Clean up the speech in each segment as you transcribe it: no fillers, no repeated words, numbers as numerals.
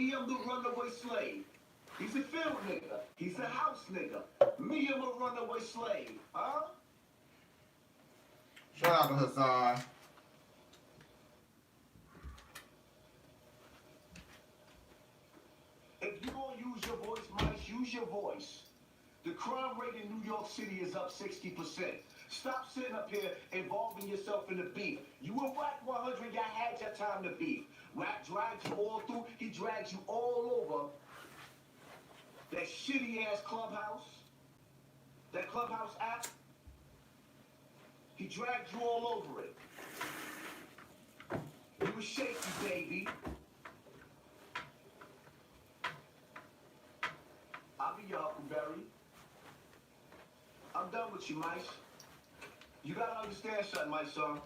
Me, I'm the runaway slave. He's a field nigga. He's a house nigga. Me, I'm a runaway slave. Huh? Shout out to Hassan. If you gonna use your voice, Mike, use your voice. The crime rate in New York City is up 60%. Stop sitting up here involving yourself in the beef. You were Whack 100, y'all had your time to beef. Whack dragged you all through, he dragged you all over that shitty ass Clubhouse, that Clubhouse app. He dragged you all over it. You were shaky, baby. I'll be your Huckleberry. I'm done with you, Mike. You gotta understand something, my son.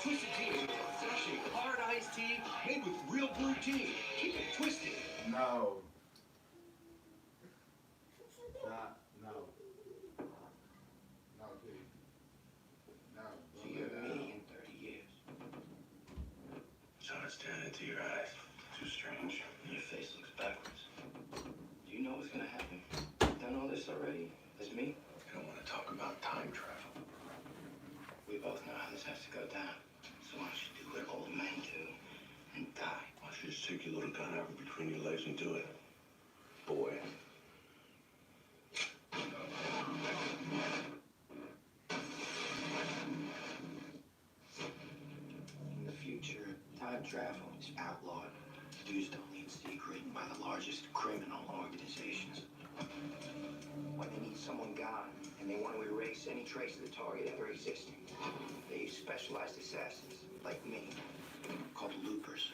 Twisted tea is refreshing, hard iced tea made with real brewed tea. Keep it twisted. No. Not, no. No, dude. No. So you're me in 30 years. Sun is staring into your eyes. Too strange. Your face looks backwards. Do you know what's gonna happen? You've done all this already? As me? You don't want to talk about time travel. We both know how this has to go down. So why don't you do what old men do and die? Why don't you just take your little gun out between your legs and do it? Boy. In the future, time travel is outlawed. Used only in secret by the largest criminal organizations. When they need someone gone and they want to erase any trace of the target ever existing, they use specialized assassins like me, called loopers.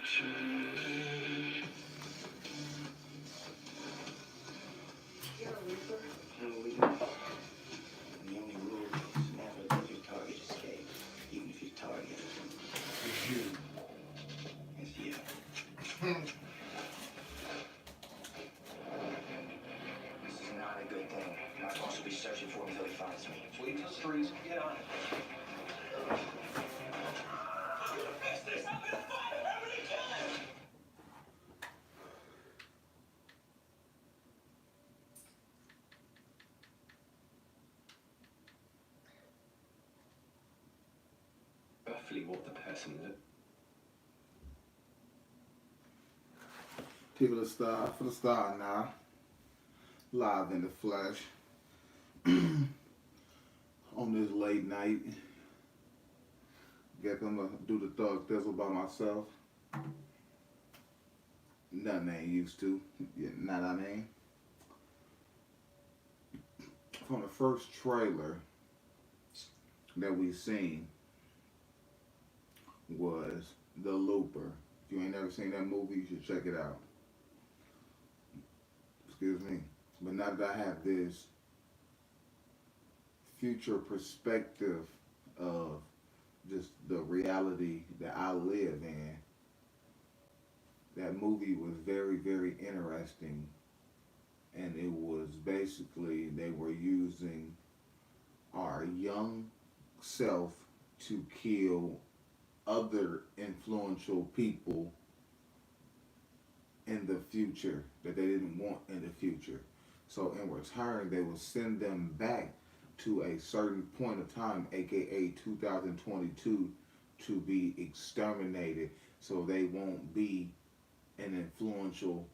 You're a looper? I'm a looper. And the only rule is never let your target escape, even if your target is you. It's you. This is not a good thing. I'm not supposed to be searching for him until he finds me. Wait till streets get on it. I'm gonna fix this! I'm gonna find him! I'm gonna kill him! Roughly what the person looked. People of Star, for the Star now. Live in the flesh. On this late night. Guess I'm gonna do the Thug Thizzle by myself. Nothing I ain't used to. You know what I mean? From the first trailer that we seen was The Looper. If you ain't never seen that movie, you should check it out. Excuse me. But now that I have this future perspective of just the reality that I live in, that movie was very, very interesting. And it was basically, they were using our young self to kill other influential people in the future that they didn't want in the future. So in return, they will send them back to a certain point of time, aka 2022, to be exterminated, so they won't be an influential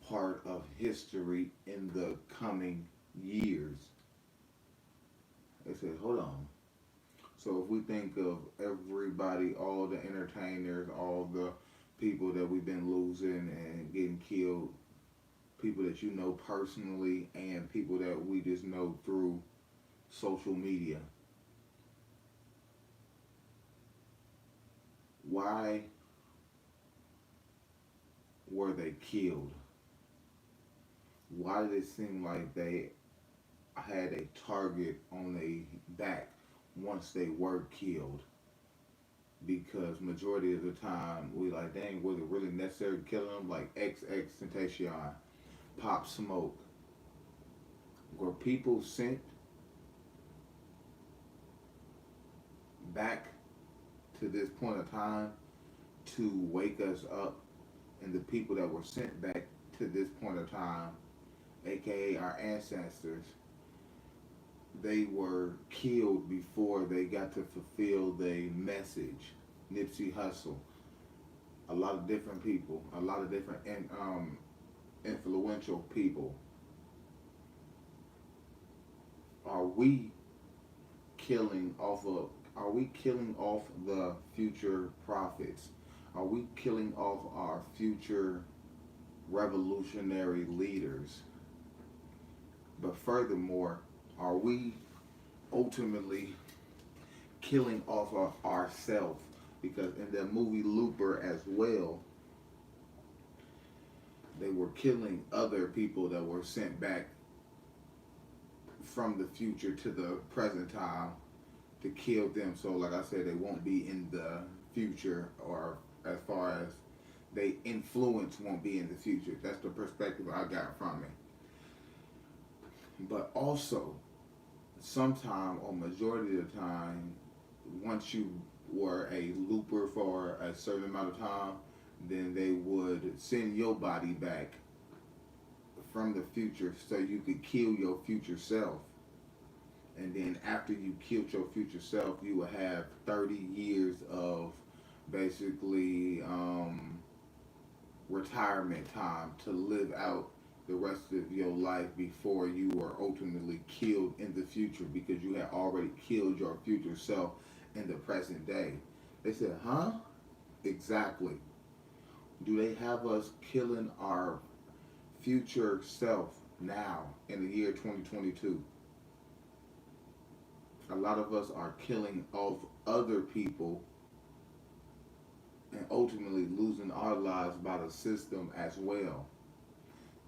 part of history in the coming years. They said, hold on. So if we think of everybody, all the entertainers, all the people that we've been losing and getting killed, people that you know personally and people that we just know through social media, why were they killed? Why did it seem like they had a target on their back once they were killed? because majority of the time we like, dang, was it really necessary to kill them? Like XX Tentacion, Pop Smoke. Were people sent back to this point of time to wake us up? And the people that were sent back to this point of time, aka our ancestors, they were killed before they got to fulfill their message. Nipsey Hussle, a lot of different people, a lot of different influential people. Are we killing off of? Are we killing off the future prophets? Are we killing off our future revolutionary leaders? But furthermore, are we ultimately killing off of ourselves? Because in the movie Looper as well, they were killing other people that were sent back from the future to the present time to kill them. So like I said, they won't be in the future, or as far as they influence won't be in the future. That's the perspective I got from it. But also, sometime or majority of the time, once you were a looper for a certain amount of time, then they would send your body back from the future so you could kill your future self. And then after you killed your future self, you would have 30 years of basically retirement time to live out the rest of your life before you were ultimately killed in the future, because you had already killed your future self in the present day. They said, huh? Exactly. Do they have us killing our future self now in the year 2022? A lot of us are killing off other people and ultimately losing our lives by the system as well.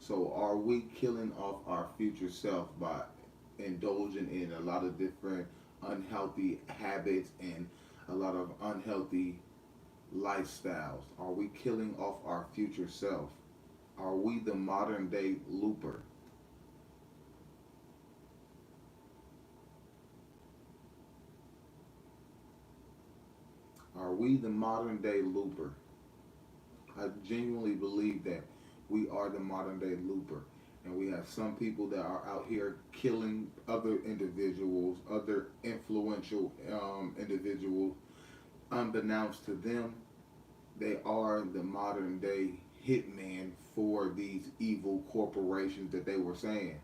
So are we killing off our future self by indulging in a lot of different unhealthy habits and a lot of unhealthy lifestyles? Are we killing off our future self? Are we the modern day looper? Are we the modern day looper? I genuinely believe that we are the modern day looper. And we have some people that are out here killing other individuals, other influential individuals. Unbeknownst to them, they are the modern day hitman for these evil corporations that they were saying.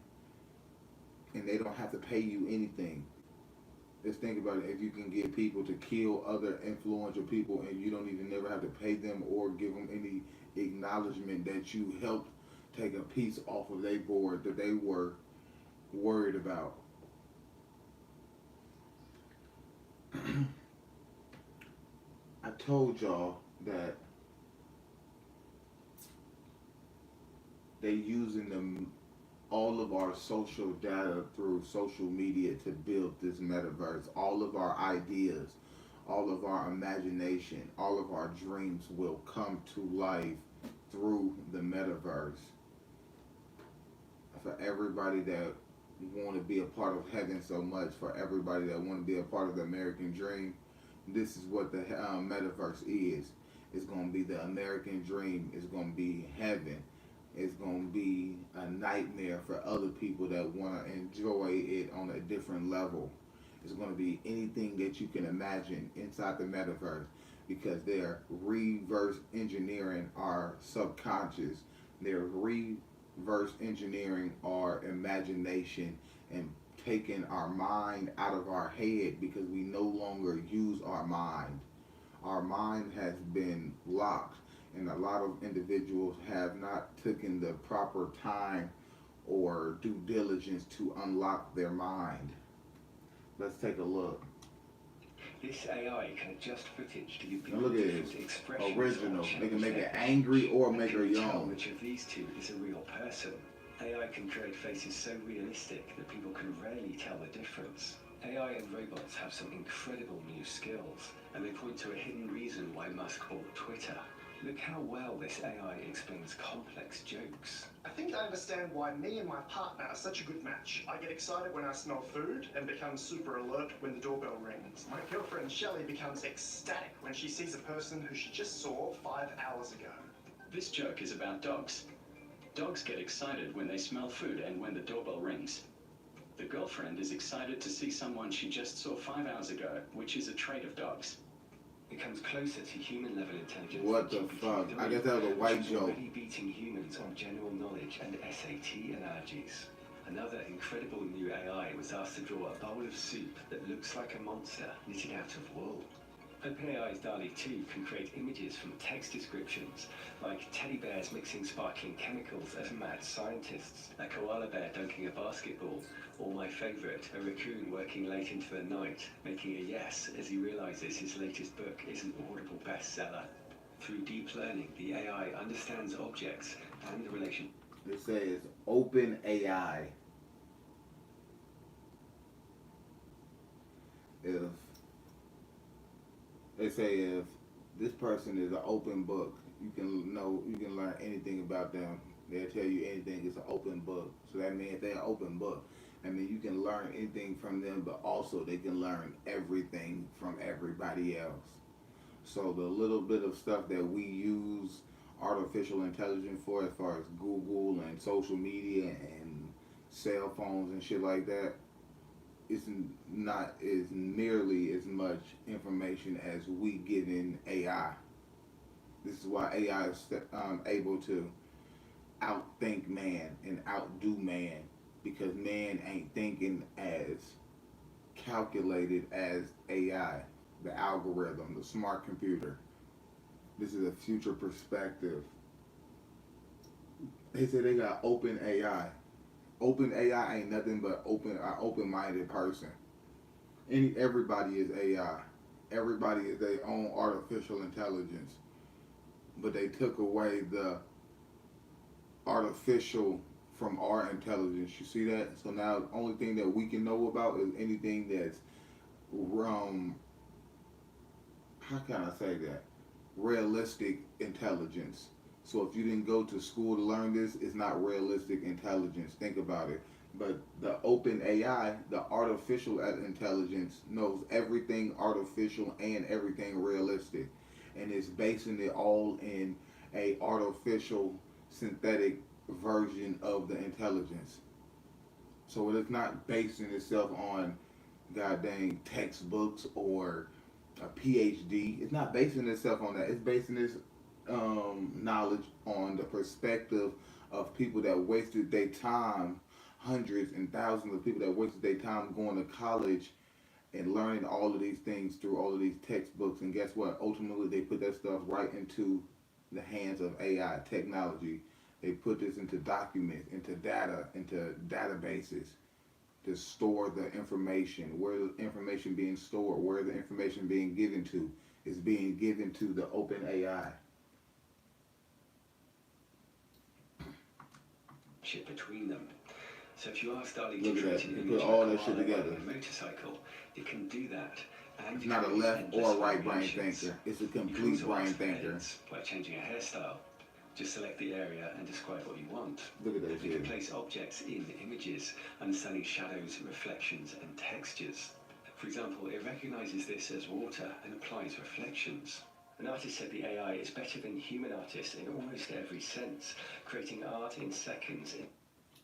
And they don't have to pay you anything. Just think about it. If you can get people to kill other influential people and you don't even never have to pay them or give them any acknowledgement that you helped take a piece off of their board that they were worried about. I told y'all that they using them all of our social data through social media to build this metaverse. All of our ideas, all of our imagination, all of our dreams will come to life through the metaverse. For everybody that want to be a part of heaven so much, for everybody that want to be a part of the American dream, this is what the metaverse is. It's going to be the American dream. It's going to be heaven. It's going to be a nightmare for other people that want to enjoy it on a different level. It's going to be anything that you can imagine inside the metaverse, because they're reverse engineering our subconscious. They're reverse engineering our imagination and taking our mind out of our head, because we no longer use our mind. Our mind has been locked, and a lot of individuals have not taken the proper time or due diligence to unlock their mind. Let's take a look. This AI can adjust footage to give Now people look at different this. expressions. Original. or They can make it change their angry image. or And make can her you tell young. which of these two is a real person? AI can create faces so realistic that people can rarely tell the difference. AI and robots have some incredible new skills, and they point to a hidden reason why Musk bought Twitter. Look how well this AI explains complex jokes. I think I understand why me and my partner are such a good match. I get excited when I smell food and become super alert when the doorbell rings. My girlfriend Shelley becomes ecstatic when she sees a person who she just saw 5 hours ago. This joke is about dogs. Dogs get excited when they smell food and when the doorbell rings. The girlfriend is excited to see someone she just saw 5 hours ago, which is a trait of dogs. It comes closer to human-level intelligence. What the than fuck? GPT-3, I guess that was a white which is joke. already beating humans on general knowledge and SAT analogies. Another incredible new AI was asked to draw a bowl of soup that looks like a monster knitted out of wool. OpenAI's DALL-E 2 can create images from text descriptions, like teddy bears mixing sparkling chemicals as mad scientists, a koala bear dunking a basketball, or my favourite, a raccoon working late into the night, making a yes as he realises his latest book is an Audible bestseller. Through deep learning, the AI understands objects and the relation. It says open AI. If they say if this person is an open book, you can learn anything about them. They'll tell you anything. It's an open book. So that means if they're an open book, I mean you can learn anything from them, but also they can learn everything from everybody else. So the little bit of stuff that we use artificial intelligence for, as far as Google and social media and cell phones and shit like that, it's not as nearly as much information as we get in AI. This is why AI is able to outthink man and outdo man, because man ain't thinking as calculated as AI, the algorithm, the smart computer. This is a future perspective. They say they got open AI. Open AI ain't nothing but an open-minded person. Everybody is AI. Everybody is their own artificial intelligence. But they took away the artificial from our intelligence. You see that? So now the only thing that we can know about is anything that's how can I say that? Realistic intelligence. So if you didn't go to school to learn this, it's not realistic intelligence. Think about it. But the open AI, the artificial intelligence, knows everything artificial and everything realistic. And it's basing it all in a artificial synthetic version of the intelligence. So it is not basing itself on goddamn textbooks or a PhD. It's not basing itself on that. It's basing its knowledge on the perspective of people that wasted their time, hundreds and thousands of people that wasted their time going to college and learning all of these things through all of these textbooks. And guess what? Ultimately, they put that stuff right into the hands of AI technology. They put this into documents, into data, into databases to store the information. Where the information being stored, where the information being given to, is being given to the open AI. Between them. So if you ask DALL-E Look to at create that. an You image put of all a that shit koala together. riding a motorcycle, it can do that. And It's not a create left endless or right brain variations. thinker. It's a You can complete also brain ask for thinker. edits by changing a hairstyle. Just select the area and describe what you want. Look at that You can shit. place objects in images, understanding shadows, reflections, and textures. For example, it recognizes this as water and applies reflections. An artist said the AI is better than human artists in almost every sense, creating art in seconds.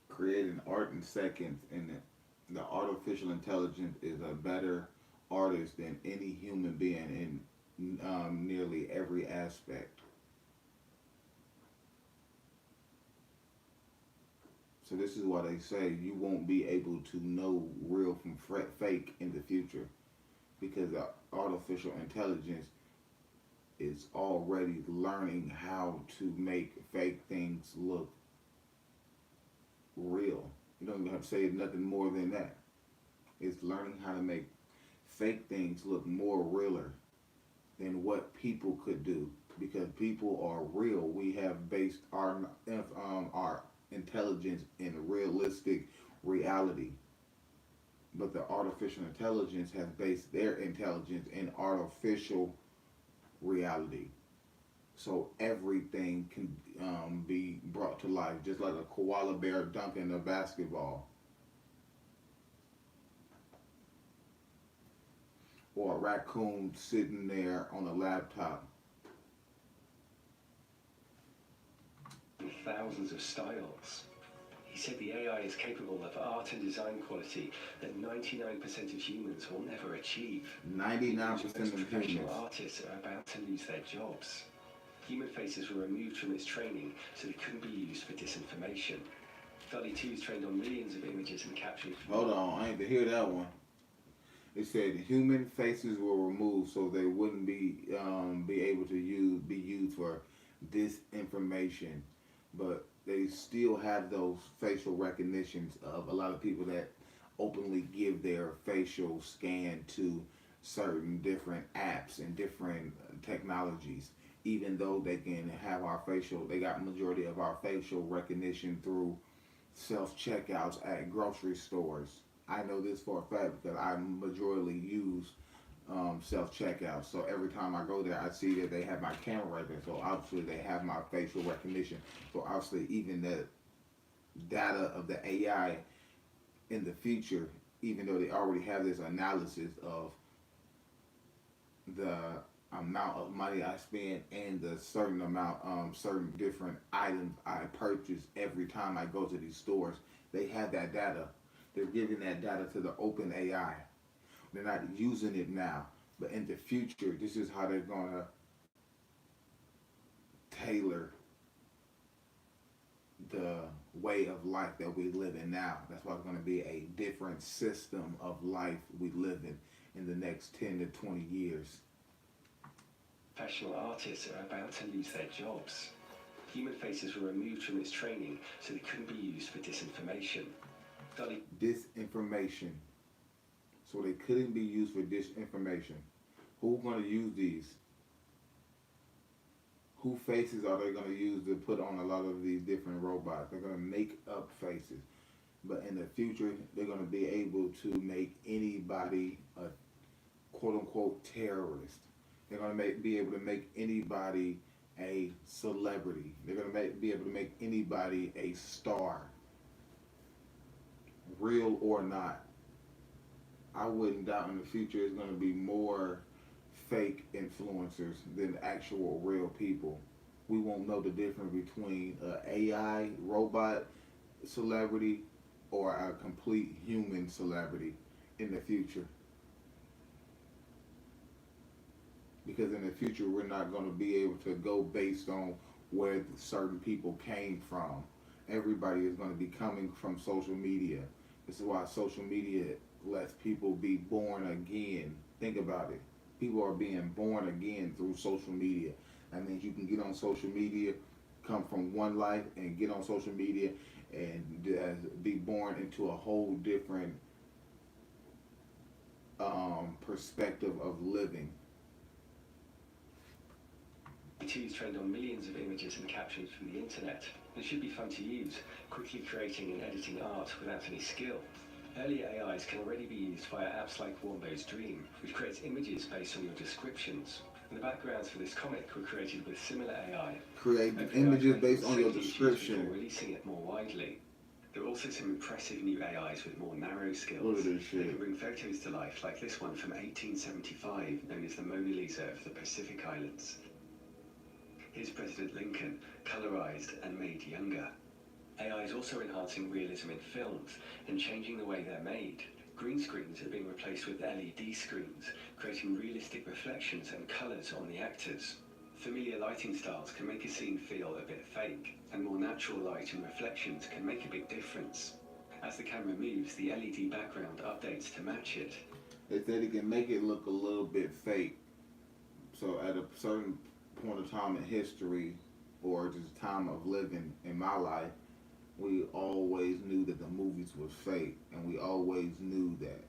Creating art in seconds, and the artificial intelligence is a better artist than any human being in nearly every aspect. So this is why they say you won't be able to know real from fake in the future, because the artificial intelligence is already learning how to make fake things look real. You don't even have to say nothing more than that. It's learning how to make fake things look more realer than what people could do, because people are real. We have based our intelligence in realistic reality. but the artificial intelligence has based their intelligence in artificial reality. So everything can be brought to life, just like a koala bear dunking a basketball, or a raccoon sitting there on a laptop. Thousands of styles. He said the AI is capable of art and design quality that 99% of humans will never achieve. 99% Most of professional humans. artists are about to lose their jobs. Human faces were removed from its training so they couldn't be used for disinformation. DALL-E 2 is trained on millions of images and captions. Hold on, I ain't to hear that one. It said human faces were removed so they wouldn't be able to be used for disinformation, but they still have those facial recognitions of a lot of people that openly give their facial scan to certain different apps and different technologies. Even though they can have our facial, they got majority of our facial recognition through self checkouts at grocery stores. I know this for a fact because I majorly use self checkout. So every time I go there, I see that they have my camera right there. So obviously they have my facial recognition. So obviously even the data of the AI in the future, even though they already have this analysis of the amount of money I spend and the certain amount, certain different items I purchase every time I go to these stores, they have that data. They're giving that data to the open AI. They're not using it now, but in the future, this is how they're gonna tailor the way of life that we live in now. That's why it's gonna be a different system of life we live in the next 10 to 20 years. Professional artists are about to lose their jobs. Human faces were removed from its training so they couldn't be used for disinformation. DALL-E Disinformation. So they couldn't be used for disinformation. Who's gonna use these? Who faces are they gonna use to put on a lot of these different robots? They're gonna make up faces. But in the future, they're gonna be able to make anybody a quote unquote terrorist. They're gonna be able to make anybody a celebrity. They're gonna be able to make anybody a star, real or not. I wouldn't doubt in the future it's gonna be more fake influencers than actual real people. We won't know the difference between an AI robot celebrity or a complete human celebrity in the future. Because in the future, we're not going to be able to go based on where certain people came from. Everybody is going to be coming from social media. This is why social media lets people be born again. Think about it. People are being born again through social media. That means you can get on social media, come from one life, and get on social media and be born into a whole different perspective of living. DALL-E 2 is trained on millions of images and captions from the internet. It should be fun to use, quickly creating and editing art without any skill. Earlier AIs can already be used via apps like Wombo's Dream, which creates images based on your descriptions. And the backgrounds for this comic were created with similar AI. Create OpenAI images is based on your 3D issues description. before releasing it more widely. There are also some impressive new AIs with more narrow skills. Look at this They shit. can bring photos to life, like this one from 1875, known as the Mona Lisa of the Pacific Islands. Here's President Lincoln, colorized and made younger. AI is also enhancing realism in films and changing the way they're made. Green screens are being replaced with LED screens, creating realistic reflections and colors on the actors. Familiar lighting styles can make a scene feel a bit fake, and more natural light and reflections can make a big difference. As the camera moves, the LED background updates to match it. They said it can make it look a little bit fake. So at a certain point of time in history, or just time of living in my life, we always knew that the movies was fake, and we always knew that.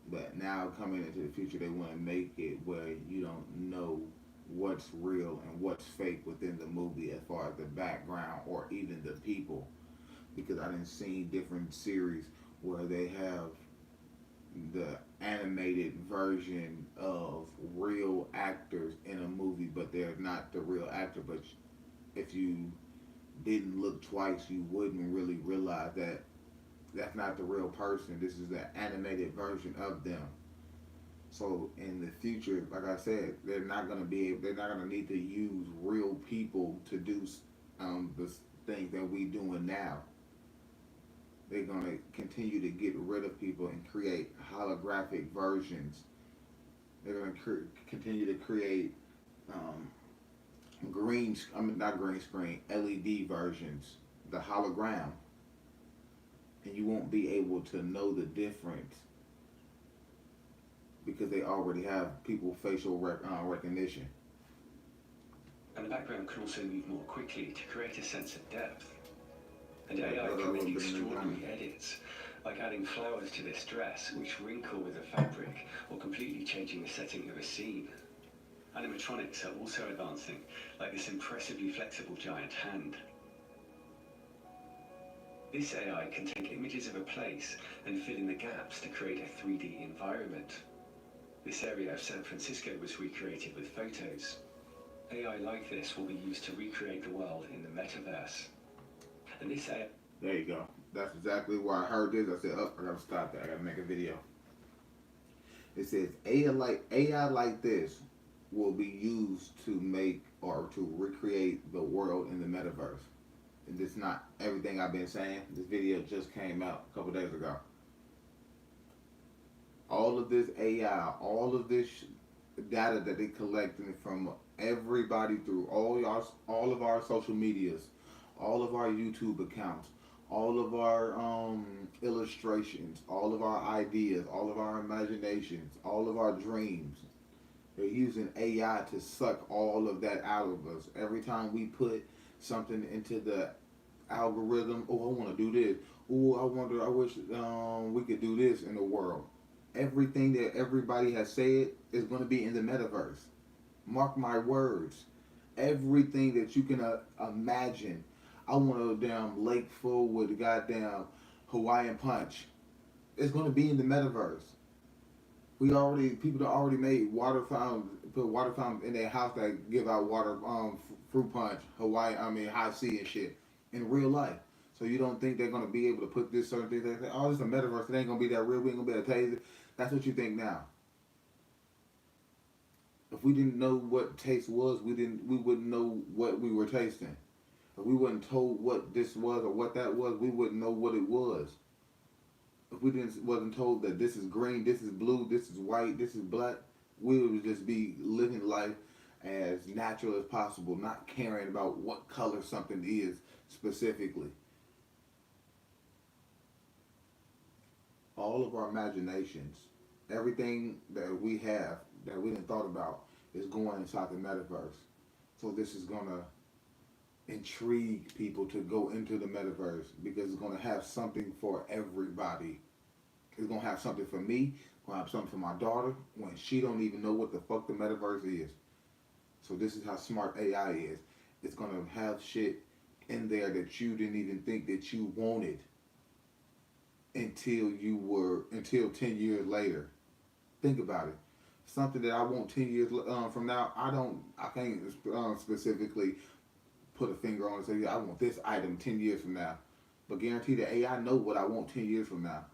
But now coming into the future, they want to make it where you don't know what's real and what's fake within the movie as far as the background or even the people. Because I didn't see different series where they have the animated version of real actors in a movie, but they're not the real actor. But if you didn't look twice, you wouldn't really realize that that's not the real person. This is the animated version of them. So in the future, like I said, they're not gonna need to use real people to do the things that we doing now. They're gonna continue to get rid of people and create holographic versions. They're gonna continue to create not green screen, LED versions, the hologram, and you won't be able to know the difference because they already have people facial recognition. And the background can also move more quickly to create a sense of depth. And Yeah, AI that can would've make been extraordinary done. edits, like adding flowers to this dress, which wrinkle with the fabric, or completely changing the setting of a scene. Animatronics are also advancing, like this impressively flexible giant hand. This AI can take images of a place and fill in the gaps to create a 3D environment. This area of San Francisco was recreated with photos. AI like this will be used to recreate the world in the Metaverse. And this AI... There you go. That's exactly why I heard this. I said, oh, I gotta stop that. I gotta make a video. It says AI like this will be used to make or to recreate the world in the metaverse. And it's not everything I've been saying. This video just came out a couple days ago. All of this AI, all of this data that they collecting from everybody through all of our social medias, all of our YouTube accounts, all of our illustrations, all of our ideas, all of our imaginations, all of our dreams. They're using AI to suck all of that out of us. Every time we put something into the algorithm, oh, I want to do this. Oh, I wish we could do this in the world. Everything that everybody has said is going to be in the metaverse. Mark my words. Everything that you can imagine. I want a damn lake full with goddamn Hawaiian punch. It's going to be in the metaverse. People already made put water fountains in their house that give out water, fruit punch, high C and shit in real life. So you don't think they're gonna be able to put this certain things? They say, oh, this is a metaverse. It ain't gonna be that real. We ain't gonna be able to taste it. That's what you think now. If we didn't know what taste was, we wouldn't know what we were tasting. If we wasn't told what this was or what that was, we wouldn't know what it was. If we wasn't told that this is green, this is blue, this is white, this is black, we would just be living life as natural as possible, not caring about what color something is specifically. All of our imaginations, everything that we have that we didn't thought about is going inside the metaverse. So this is gonna intrigue people to go into the metaverse because it's going to have something for everybody. It's going to have something for me. It's going to have something for my daughter when she don't even know what the fuck the metaverse is. So this is how smart AI is. It's going to have shit in there that you didn't even think that you wanted until 10 years later. Think about it. Something that I want 10 years from now, I can't specifically put a finger on and say, yeah, I want this item 10 years from now. But guarantee the AI know what I want 10 years from now.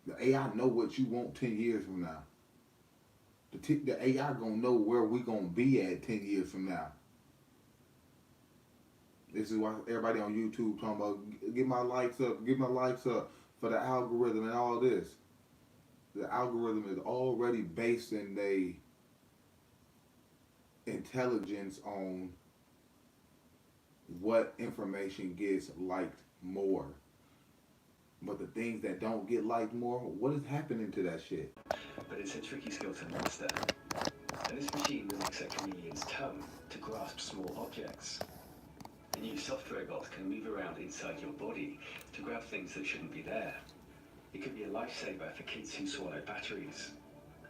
The AI know what you want 10 years from now. The AI gonna know where we gonna be at 10 years from now. This is why everybody on YouTube talking about get my likes up for the algorithm and all this. The algorithm is already basing their intelligence on what information gets liked more. But the things that don't get liked more, what is happening to that shit? But it's a tricky skill to master. And this machine mimics a chameleon's tongue to grasp small objects. The new soft robot can move around inside your body to grab things that shouldn't be there. It could be a lifesaver for kids who swallow batteries.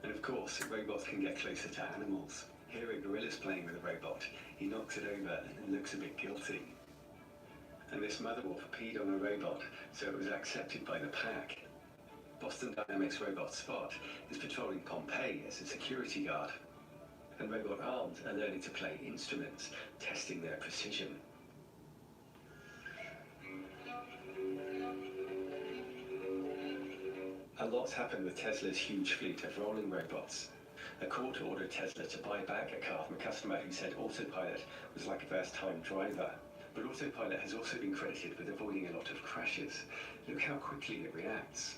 And of course, robots can get closer to animals. Here a gorilla's playing with a robot. He knocks it over and looks a bit guilty. And this mother wolf peed on a robot, so it was accepted by the pack. Boston Dynamics robot Spot is patrolling Pompeii as a security guard. And robot arms are learning to play instruments, testing their precision. A lot's happened with Tesla's huge fleet of rolling robots. A court ordered Tesla to buy back a car from a customer who said autopilot was like a first-time driver. But autopilot has also been credited with avoiding a lot of crashes. Look how quickly it reacts.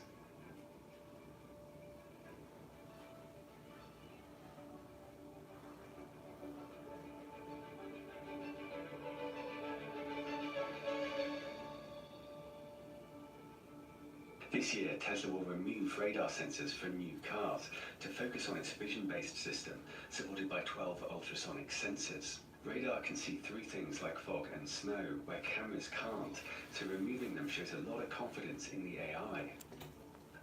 This year, Tesla will remove radar sensors from new cars to focus on its vision-based system, supported by 12 ultrasonic sensors. Radar can see through things like fog and snow, where cameras can't, so removing them shows a lot of confidence in the AI.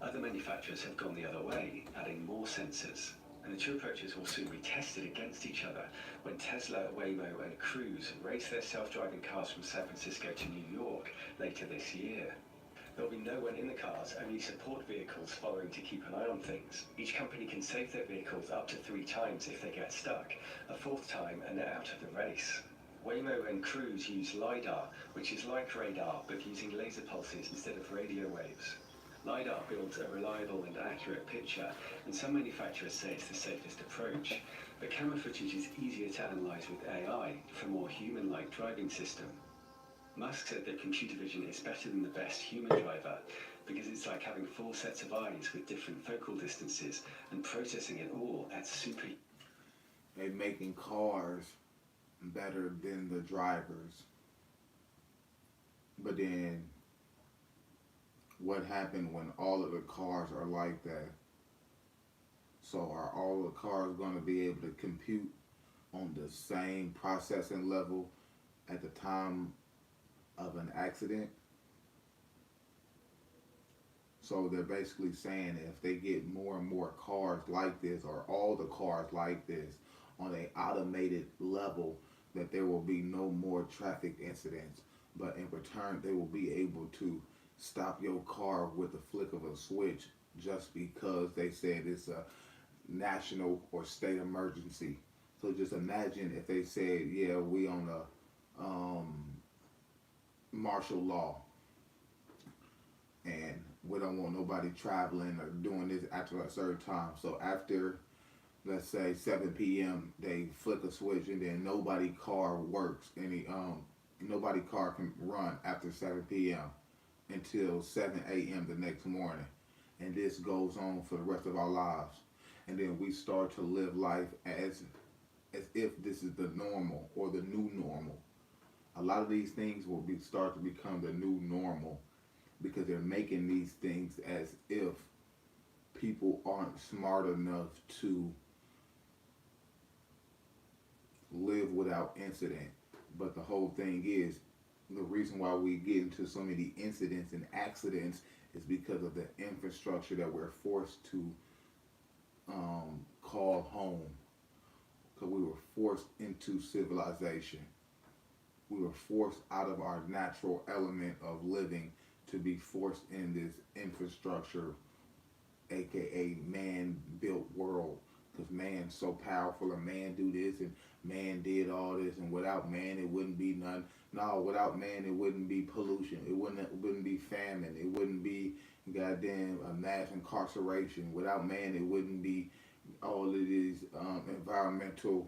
Other manufacturers have gone the other way, adding more sensors. And the two approaches will soon be tested against each other when Tesla, Waymo and Cruise race their self-driving cars from San Francisco to New York later this year. There'll be no one in the cars, only support vehicles following to keep an eye on things. Each company can save their vehicles up to 3 times if they get stuck, a 4th time and they're out of the race. Waymo and Cruise use LiDAR, which is like radar but using laser pulses instead of radio waves. LiDAR builds a reliable and accurate picture, and some manufacturers say it's the safest approach. But camera footage is easier to analyze with AI for a more human-like driving system. Musk said that computer vision is better than the best human driver because it's like having 4 sets of eyes with different focal distances and processing it all at super. They're making cars better than the drivers. But then what happened when all of the cars are like that? So are all the cars going to be able to compute on the same processing level at the time of an accident? So they're basically saying if they get more and more cars like this, or all the cars like this on an automated level, that there will be no more traffic incidents, but in return they will be able to stop your car with the flick of a switch just because they said it's a national or state emergency. So just imagine if they said, yeah, we on a martial law and we don't want nobody traveling or doing this after a certain time. So after, let's say 7 p.m. they flick a switch and then nobody car works. Nobody car can run after 7 p.m. until 7 a.m. the next morning. And this goes on for the rest of our lives. And then we start to live life as if this is the normal or the new normal. A lot of these things will start to become the new normal because they're making these things as if people aren't smart enough to live without incident. But the whole thing is, the reason why we get into so many incidents and accidents is because of the infrastructure that we're forced to call home. Because we were forced into civilization. We were forced out of our natural element of living to be forced in this infrastructure, aka man-built world. Because man's so powerful, and man do this, and man did all this, and without man it wouldn't be none. No, without man it wouldn't be pollution. It wouldn't be famine. It wouldn't be goddamn mass incarceration. Without man it wouldn't be all of these environmental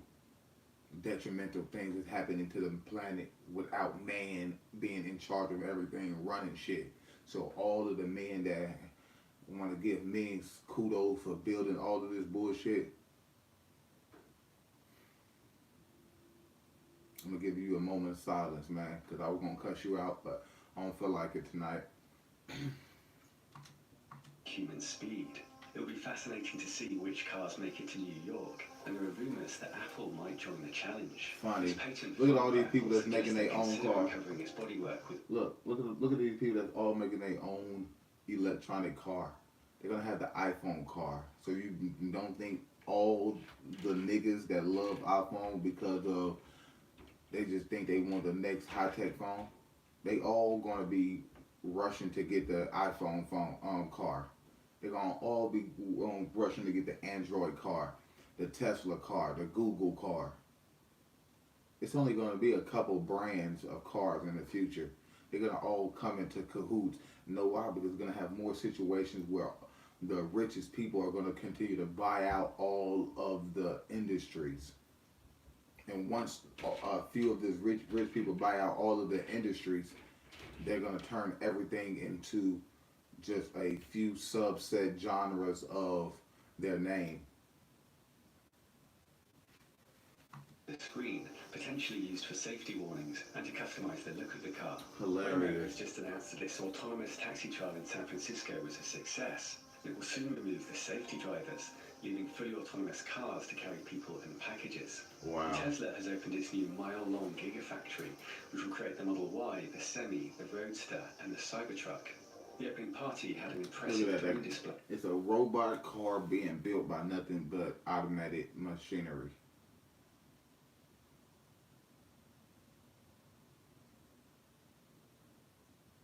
detrimental things that's happening to the planet without man being in charge of everything, running shit. So all of the men that want to give men kudos for building all of this bullshit, I'm going to give you a moment of silence, man, because I was going to cuss you out, but I don't feel like it tonight. Human speed. It'll be fascinating to see which cars make it to New York, and there are rumours that Apple might join the challenge. Funny. Look at all these people that's making their own car. Its bodywork with Look at these people that's all making their own electronic car. They're gonna have the iPhone car. So you don't think all the niggas that love iPhone because of they just think they want the next high-tech phone? They all gonna be rushing to get the iPhone phone car. They're gonna all be rushing to get the Android car, the Tesla car, the Google car. It's only gonna be a couple brands of cars in the future. They're gonna all come into cahoots. Know why? Because it's gonna have more situations where the richest people are gonna continue to buy out all of the industries. And once a few of these rich people buy out all of the industries, they're gonna turn everything into just a few subset genres of their name. The screen, potentially used for safety warnings and to customize the look of the car. Hilarious. Waymo has just announced that this autonomous taxi trial in San Francisco was a success. It will soon remove the safety drivers, leaving fully autonomous cars to carry people and packages. Wow. Tesla has opened its new mile-long Gigafactory, which will create the Model Y, the Semi, the Roadster, and the Cybertruck. The opening party had an impressive drone display. It's a robot car being built by nothing but automated machinery.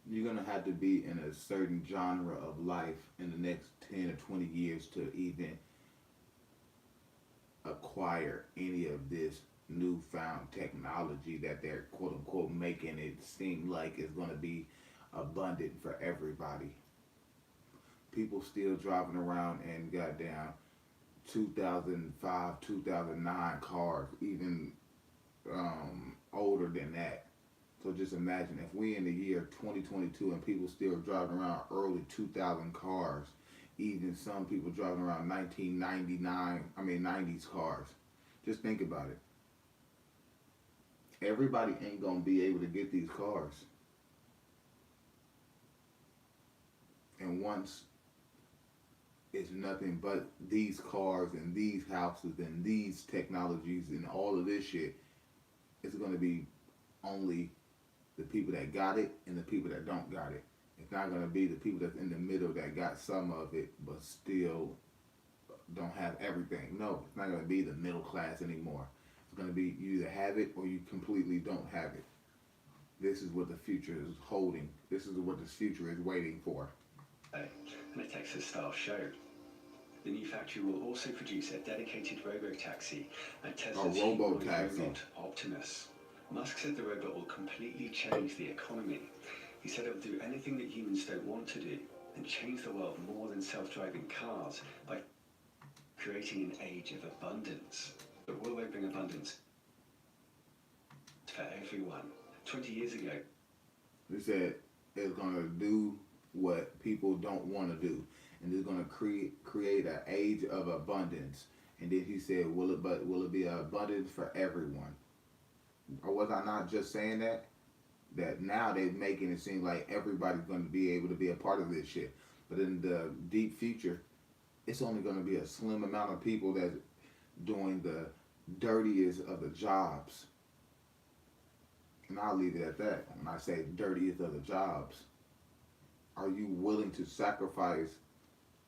You're gonna have to be in a certain genre of life in the next 10 or 20 years to even acquire any of this newfound technology that they're quote unquote making it seem like it's gonna be abundant for everybody. People still driving around in goddamn 2005, 2009 cars, even older than that. So just imagine if we in the year 2022 and people still driving around early 2000 cars, even some people driving around 90s cars. Just think about it. Everybody ain't gonna be able to get these cars. And once it's nothing but these cars and these houses and these technologies and all of this shit, it's gonna be only the people that got it and the people that don't got it. It's not gonna be the people that's in the middle that got some of it but still don't have everything. No, it's not gonna be the middle class anymore. It's gonna be you either have it or you completely don't have it. This is what the future is holding. This is what the future is waiting for. And a Texas-style show. The new factory will also produce a dedicated robo-taxi and Tesla's humanoid robot, Optimus. Musk said the robot will completely change the economy. He said it will do anything that humans don't want to do and change the world more than self-driving cars by creating an age of abundance. But will they bring abundance for everyone? 20 years ago, He said it's gonna do what people don't want to do, and it's gonna create an age of abundance. And then he said, will it be an abundance for everyone? Or was I not just saying that? That now they're making it seem like everybody's going to be able to be a part of this shit. But in the deep future, it's only going to be a slim amount of people that's doing the dirtiest of the jobs. And I'll leave it at that. When I say dirtiest of the jobs, are you willing to sacrifice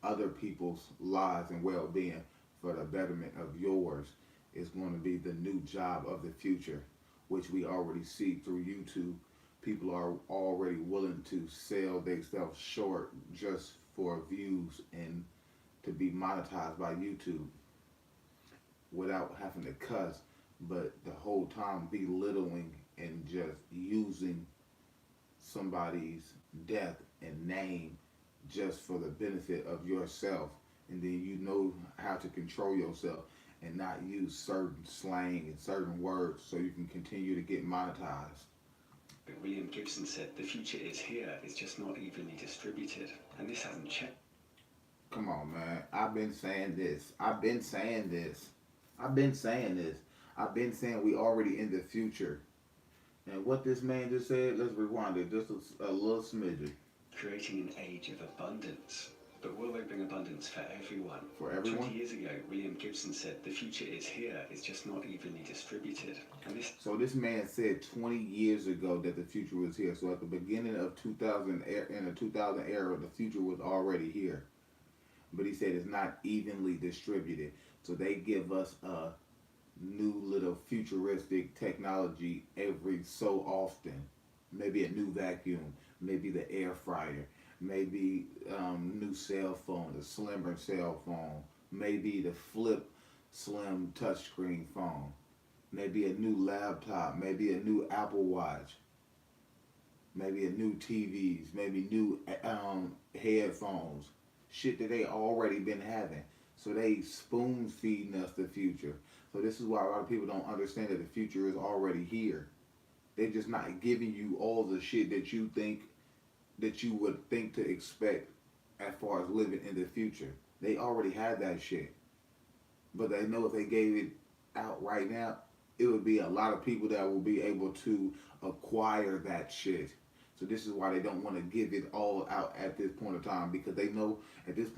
other people's lives and well-being for the betterment of yours? Is going to be the new job of the future, which we already see through YouTube. People are already willing to sell themselves short just for views and to be monetized by YouTube without having to cuss, but the whole time belittling and just using somebody's death and name just for the benefit of yourself. And then you know how to control yourself and not use certain slang and certain words so you can continue to get monetized. William Gibson said the future is here, it's just not evenly distributed. And this hasn't changed. Come on, man. I've been saying this. I've been saying we already in the future. And what this man just said, let's rewind it just a little smidgen. Creating an age of abundance. But will they bring abundance for everyone? For everyone? 20 years ago, William Gibson said the future is here, it's just not evenly distributed. And So this man said 20 years ago that the future was here. So at the beginning of 2000, in the 2000 era, the future was already here. But he said it's not evenly distributed. So they give us a new little futuristic technology every so often. Maybe a new vacuum, maybe the air fryer, maybe new cell phone, the slimmer cell phone, maybe the flip slim touchscreen phone, maybe a new laptop, maybe a new Apple Watch, maybe a new TVs, maybe new headphones, shit that they already been having. So they spoon feeding us the future. So this is why a lot of people don't understand that the future is already here. They're just not giving you all the shit that you think that you would think to expect as far as living in the future. They already had that shit. But they know if they gave it out right now, it would be a lot of people that will be able to acquire that shit. So this is why they don't want to give it all out at this point of time, because they know at this point